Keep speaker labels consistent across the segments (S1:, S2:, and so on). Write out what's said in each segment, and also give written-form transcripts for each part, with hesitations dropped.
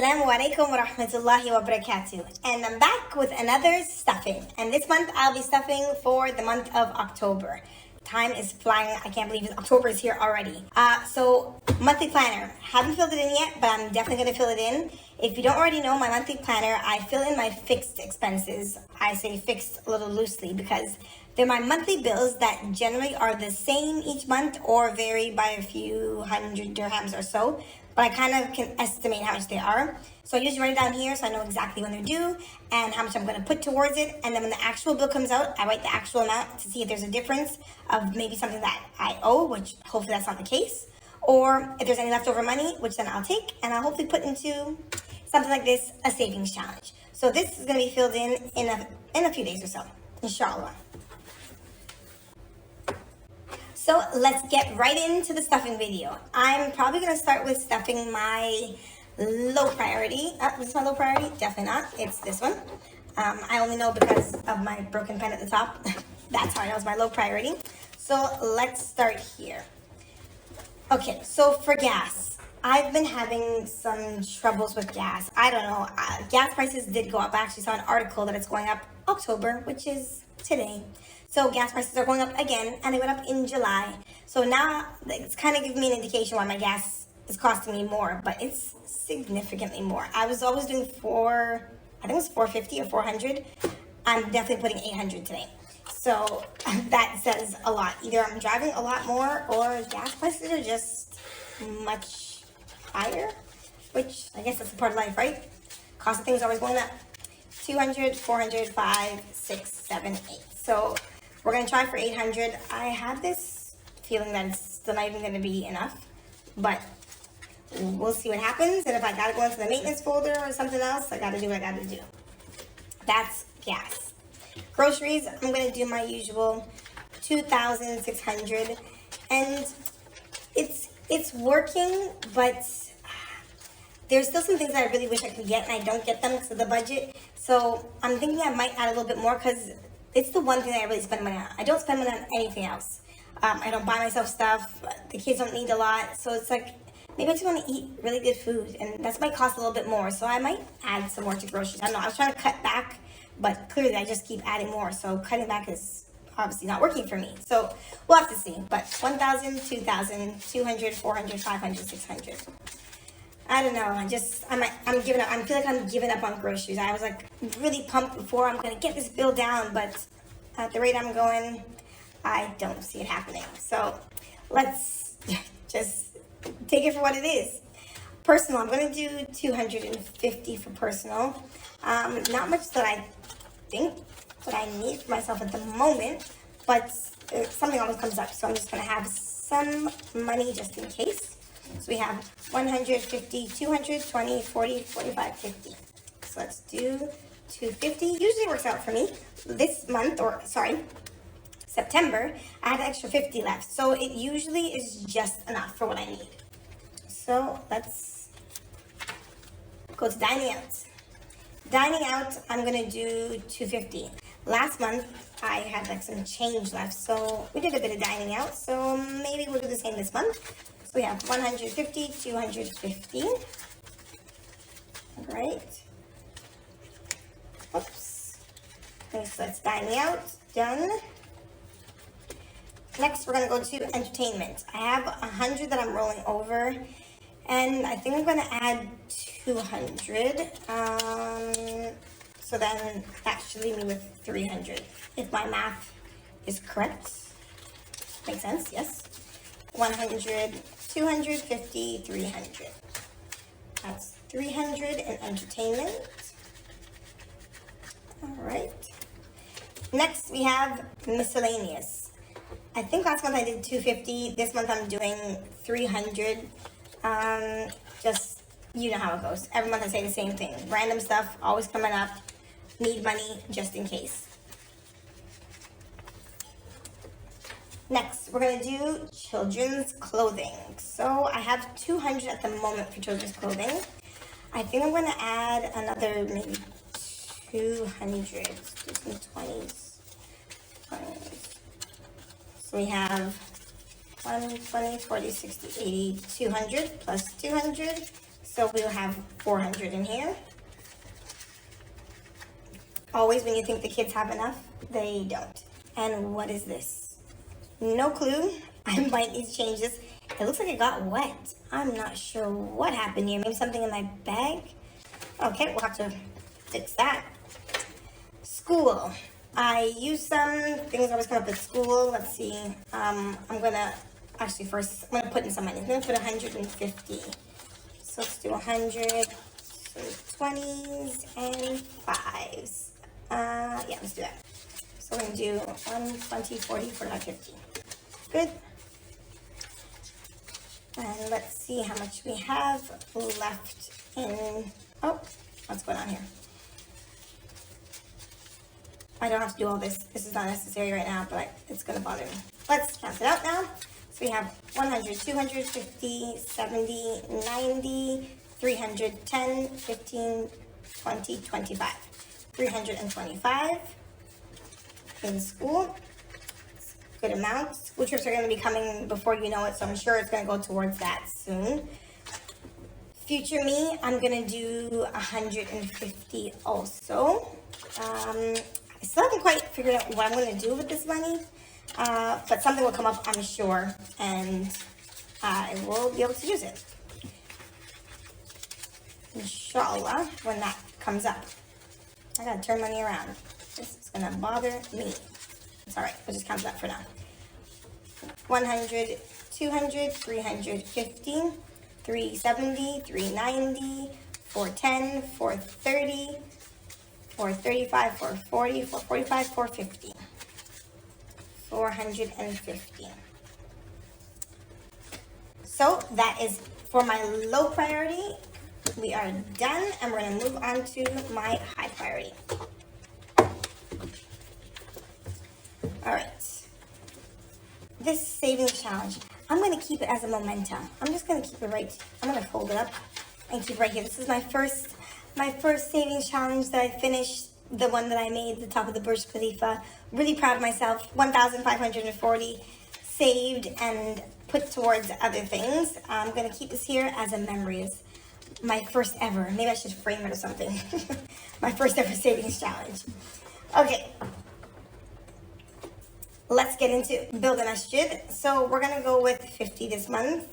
S1: Assalamu alaikum wa rahmatullahi wa barakatuh. And I'm back with another stuffing. And this month I'll be stuffing for the month of October. Time is flying. I can't believe October is here already. So monthly planner. Haven't filled it in yet, but I'm definitely going to fill it in. If you don't already know my monthly planner, I fill in my fixed expenses. I say fixed a little loosely because they're my monthly bills that generally are the same each month or vary by a few hundred dirhams or so. But I kind of can estimate how much they are. So I usually write it down here so I know exactly when they're due and how much I'm going to put towards it. And then when the actual bill comes out, I write the actual amount to see if there's a difference of maybe something that I owe, which hopefully that's not the case. Or if there's any leftover money, which then I'll take and I'll hopefully put into something like this, a savings challenge. So this is going to be filled in a few days or so, inshallah. So let's get right into the stuffing video. I'm probably going to start with stuffing my low priority. Is this my low priority? Definitely not. It's this one. I only know because of my broken pen at the top. That's how I know it's my low priority. So let's start here. Okay, so for gas, I've been having some troubles with gas. I don't know. Gas prices did go up. I actually saw an article that it's going up October, which is today. So gas prices are going up again, and they went up in July. So now it's kind of giving me an indication why my gas is costing me more, but it's significantly more. I was always doing I think it was 450 or 400. I'm definitely putting 800 today. So that says a lot. Either I'm driving a lot more or gas prices are just much higher, which I guess that's a part of life, right? Cost of things are always going up. 200, 400, 5, 6, 7, 8. So we're going to try for 800. I have this feeling that it's still not even going to be enough, but we'll see what happens. And if I got to go into the maintenance folder or something else, I got to do what I got to do. That's gas. Groceries, I'm going to do my usual 2,600. And it's working, but there's still some things that I really wish I could get, and I don't get them because of the budget. So I'm thinking I might add a little bit more because it's the one thing that I really spend money on. I don't spend money on anything else. I don't buy myself stuff. The kids don't need a lot. So it's like, maybe I just want to eat really good food. And that might cost a little bit more. So I might add some more to groceries. I don't know. I was trying to cut back, but clearly I just keep adding more. So cutting back is obviously not working for me. So we'll have to see. But 1,000, 2,000, 200, 400, 500, 600. I don't know. I'm giving up. I feel like I'm giving up on groceries. I was like really pumped before. I'm going to get this bill down, but at the rate I'm going, I don't see it happening. So let's just take it for what it is. Personal, I'm going to do 250 for personal. Not much that I think that I need for myself at the moment, but something always comes up. So I'm just going to have some money just in case. So we have 150, 200, 20, 40, 45, 50. So let's do 250. Usually works out for me. This month, September, I had an extra 50 left. So it usually is just enough for what I need. So let's go to dining out. Dining out, I'm going to do 250. Last month, I had like some change left. So we did a bit of dining out. So maybe we'll do the same this month. We have 150, 250. All right. Oops. Okay, so that's dining out. Done. Next, we're going to go to entertainment. I have 100 that I'm rolling over. And I think I'm going to add 200. So then that should leave me with 300. If my math is correct. Makes sense, yes. 100, 250, 300. That's 300 in entertainment. All right. Next, we have miscellaneous. I think last month I did 250. This month I'm doing 300. Just, you know how it goes. Every month I say the same thing. Random stuff always coming up. Need money just in case. Next, we're going to do children's clothing. So I have 200 at the moment for children's clothing. I think I'm going to add another maybe 200. Let's do some 20s. So we have 1, 20, 40, 60, 80, 200 plus 200. So we'll have 400 in here. Always when you think the kids have enough, they don't. And what is this? No clue. I might need to change this. It looks like it got wet. I'm not sure what happened here. Maybe something in my bag? Okay, we'll have to fix that. School. I used some things I was coming up with school. Let's see. I'm gonna, actually first, I'm gonna put in some money. I'm gonna put 150. So let's do 100, some 20s and 5s. Yeah, let's do that. So we're gonna do 120, 40, 45, 50. Good. And let's see how much we have left in, oh, what's going on here? I don't have to do all this. This is not necessary right now, but it's gonna bother me. Let's count it out now. So we have 100, 200, 50, 70, 90, 300, 10, 15, 20, 25. 325 in school. Good amount. School trips are going to be coming before you know it, so I'm sure it's going to go towards that soon. Future me, I'm going to do 150 also. I still haven't quite figured out what I'm going to do with this money, but something will come up, I'm sure, and I will be able to use it. Inshallah, when that comes up. I gotta turn money around. This is gonna bother me. It's alright, we'll just count that for now. 100, 200, 350, 370, 390, 410, 430, 435, 440, 445, 450. 450. So that is for my low priority. We are done, and we're going to move on to my high priority. All right. This savings challenge, I'm going to keep it as a memento. I'm just going to keep it right. I'm going to fold it up and keep it right here. This is my first savings challenge that I finished. The one that I made, the top of the Burj Khalifa. Really proud of myself. 1,540 saved and put towards other things. I'm going to keep this here as a memory. It's my first ever. Maybe I should frame it or something. My first ever savings challenge. Okay. Let's get into build a masjid. So we're going to go with 50 this month.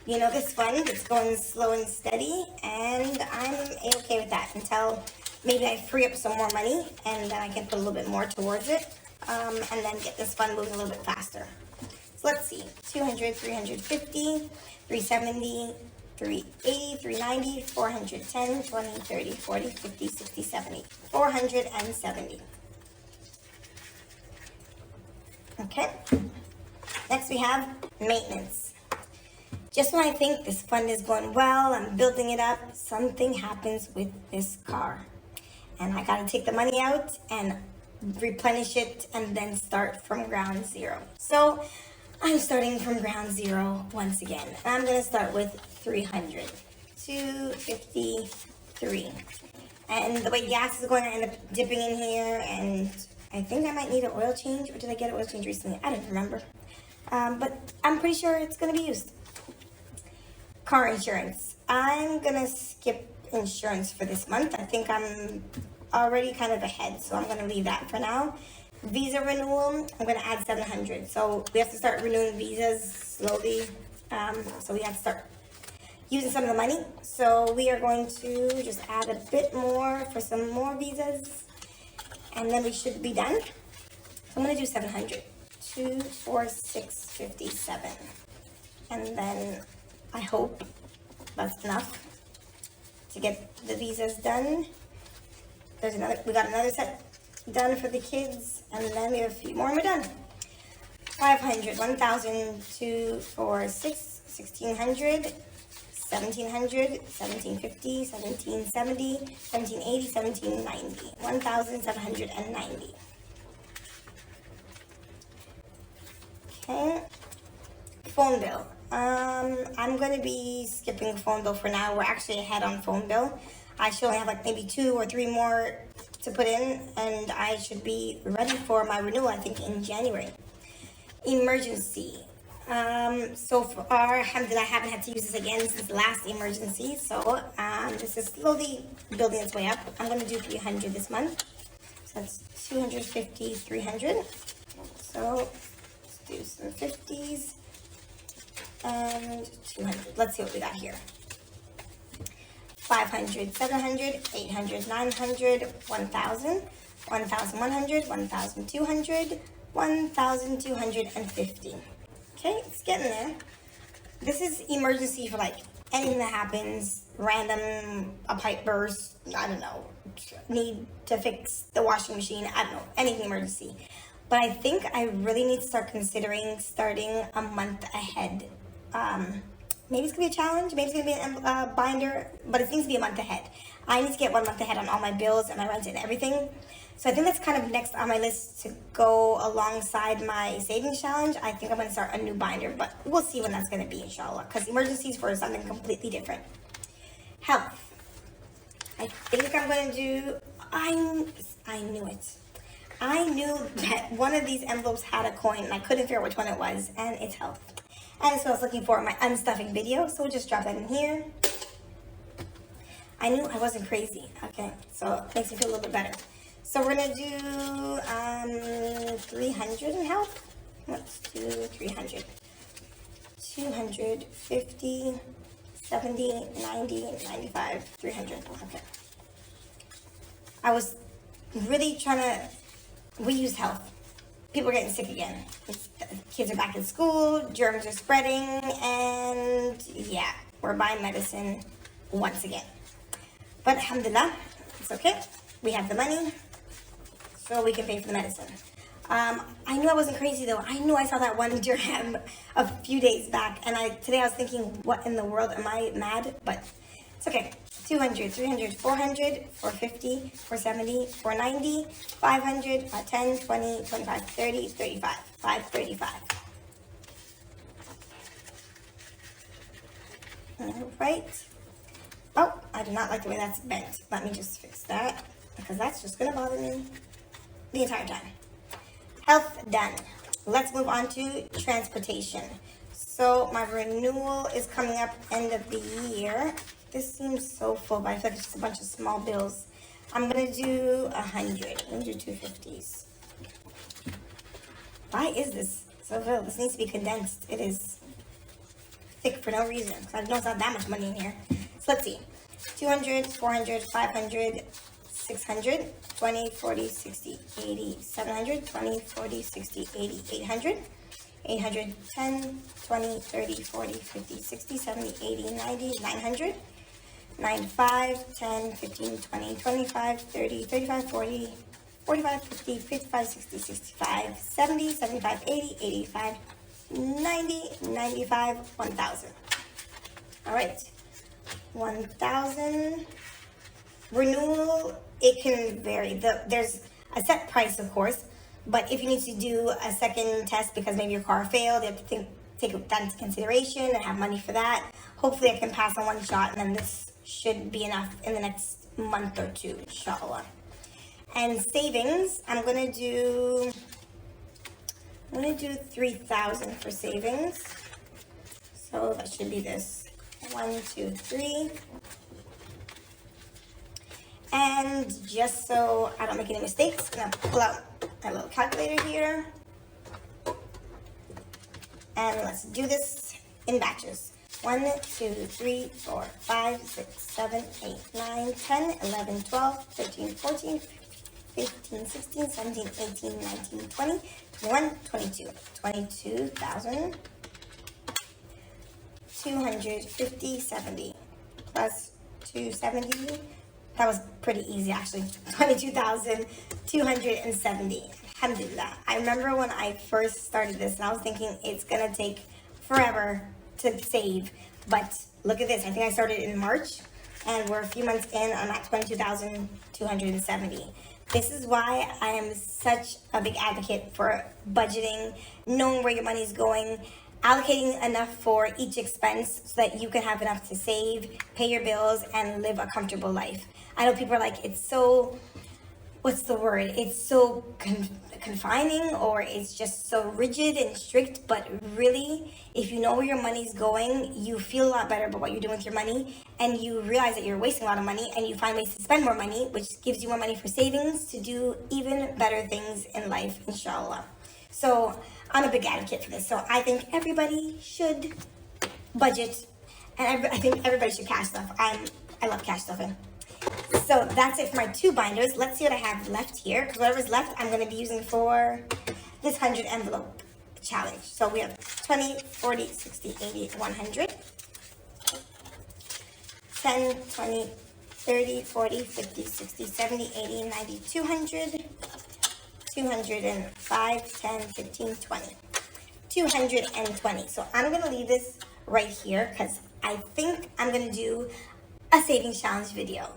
S1: You know this fund, it's going slow and steady, and I'm okay with that until maybe I free up some more money, and then I can put a little bit more towards it, and then get this fund moving a little bit faster. So let's see, 200, 350, 370, 380, 390, 410, 20, 30, 40, 50, 60, 70. 470. Okay. Next we have maintenance. Just when I think this fund is going well, I'm building it up, something happens with this car. And I gotta take the money out and replenish it and then start from ground zero. So I'm starting from ground zero once again. And I'm gonna start with 300. 253. And the way gas is going, I end up dipping in here, and I think I might need an oil change, or did I get an oil change recently? I don't remember. But I'm pretty sure it's gonna be used. Car insurance. I'm gonna skip insurance for this month. I think I'm already kind of ahead, so I'm gonna leave that for now. Visa renewal, I'm gonna add 700. So we have to start renewing visas slowly. So we have to start using some of the money. So we are going to just add a bit more for some more visas, and then we should be done. So I'm gonna do 700. 24657, and then I hope that's enough to get the visas done. We got another set done for the kids, and then we have a few more and we're done. 500, 1,000, 246, 1,600, 1,700, 1,750, 1,770, 1,780, 1,790, 1,790. Okay. Phone bill. I'm going to be skipping phone bill for now. We're actually ahead on phone bill. I should only have like maybe 2 or 3 more to put in, and I should be ready for my renewal, I think, in January. Emergency. So far, alhamdulillah, I haven't had to use this again since the last emergency. So this is slowly building its way up. I'm going to do 300 this month. So that's 250, 300. So let's do some 50s and 200. Let's see what we got here. 500, 700, 800, 900, 1,000, 1,100, 1,200, 1,250. Okay, it's getting there. This is emergency for like anything that happens, random, a pipe burst, I don't know, need to fix the washing machine, I don't know, anything emergency. But I think I really need to start considering starting a month ahead. Maybe it's gonna be a challenge, maybe it's gonna be a binder, but it needs to be a month ahead. I need to get 1 month ahead on all my bills and my rent and everything. So I think that's kind of next on my list to go alongside my savings challenge. I think I'm going to start a new binder, but we'll see when that's going to be, inshallah, because emergencies for something completely different. Health. I think I'm going to do, I knew it. I knew that one of these envelopes had a coin, and I couldn't figure out which one it was, and it's health. And that's what I was looking for in my unstuffing video, so we'll just drop that in here. I knew I wasn't crazy, okay, so it makes me feel a little bit better. So we're gonna do 300 in health. Let's do 300. 200, 50, 70, 90, 95, 300. Okay. I was really trying to, we use health. People are getting sick again. Kids are back in school, germs are spreading, and yeah, we're buying medicine once again. But alhamdulillah, it's okay. We have the money, so we can pay for the medicine. I knew I wasn't crazy though. I knew I saw that 1 dirham a few days back, and today I was thinking, what in the world, am I mad? But it's okay. 200, 300, 400, 450, 470, 490, 500, 10, 20, 25, 30, 35, 535. All right. Oh, I do not like the way that's bent. Let me just fix that, because that's just gonna bother me the entire time. Health done. Let's move on to transportation. So my renewal is coming up end of the year. This seems so full, but I feel like it's just a bunch of small bills. I'm gonna do 100. I'm gonna do 250s. Why is this so full? This needs to be condensed. It is thick for no reason. I know it's not that much money in here. So let's see. 200, 400, 500, 600, 20, 40, 60, 80, 700, 20, 40, 60, 80, 800, 800, 10, 20, 30, 40, 50, 60, 70, 80, 90, 900, 95, 10, 15, 20, 25, 30, 35, 40, 45, 50, 55, 60, 65, 70, 75, 80, 85, 90, 95, 1,000. All right, 1,000. Renewal, it can vary. There's a set price, of course, but if you need to do a second test because maybe your car failed, you have to take that into consideration and have money for that. Hopefully I can pass on one shot, and then this should be enough in the next month or two, inshallah. And savings, I'm gonna do 3,000 for savings. So that should be this. 1, 2, 3. And just so I don't make any mistakes, I'm gonna pull out my little calculator here. And let's do this in batches. 1, 2, 3, 4, 5, 6, 7, 8, 9, 10, 11, 12, 13, 14, 15, 16, 17, 18, 19, 20, 21, 22. 22,000. 250, 70 plus 270. That was pretty easy, actually. 22,270. Alhamdulillah. I remember when I first started this, and I was thinking it's gonna take forever to save. But look at this. I think I started in March, and we're a few months in. I'm at 22,270. This is why I am such a big advocate for budgeting, knowing where your money's going, allocating enough for each expense so that you can have enough to save, pay your bills, and live a comfortable life. I know people are like, it's so what's the word? It's so confining, or it's just so rigid and strict. But really, if you know where your money's going, you feel a lot better about what you're doing with your money, and you realize that you're wasting a lot of money, and you find ways to spend more money, which gives you more money for savings to do even better things in life, inshallah. So I'm a big advocate for this. So I think everybody should budget, and I think everybody should cash stuff. I love cash stuffing. So that's it for my 2 binders. Let's see what I have left here, because whatever's left I'm going to be using for this 100 envelope challenge. So we have 20, 40, 60, 80, 100, 10, 20, 30, 40, 50, 60, 70, 80, 90, 200, 205, 10, 15, 20. 220. So I'm going to leave this right here because I think I'm going to do a savings challenge video.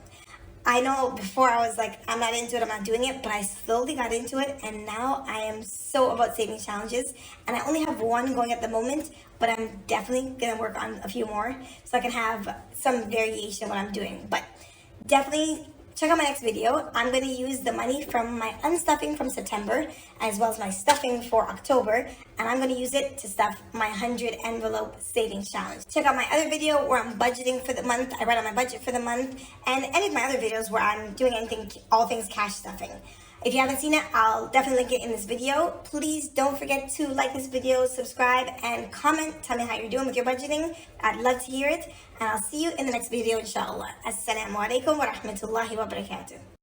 S1: I know before I was like, I'm not into it, I'm not doing it, but I slowly got into it, and now I am so about savings challenges. And I only have one going at the moment, but I'm definitely going to work on a few more so I can have some variation in what I'm doing. But definitely check out my next video. I'm going to use the money from my unstuffing from September as well as my stuffing for October, and I'm going to use it to stuff my 100 envelope savings challenge. Check out my other video where I'm budgeting for the month. I write out my budget for the month, and any of my other videos where I'm doing anything, all things cash stuffing. If you haven't seen it, I'll definitely link it in this video. Please don't forget to like this video, subscribe, and comment. Tell me how you're doing with your budgeting. I'd love to hear it. And I'll see you in the next video, inshallah. Assalamu alaikum wa rahmatullahi wa barakatuh.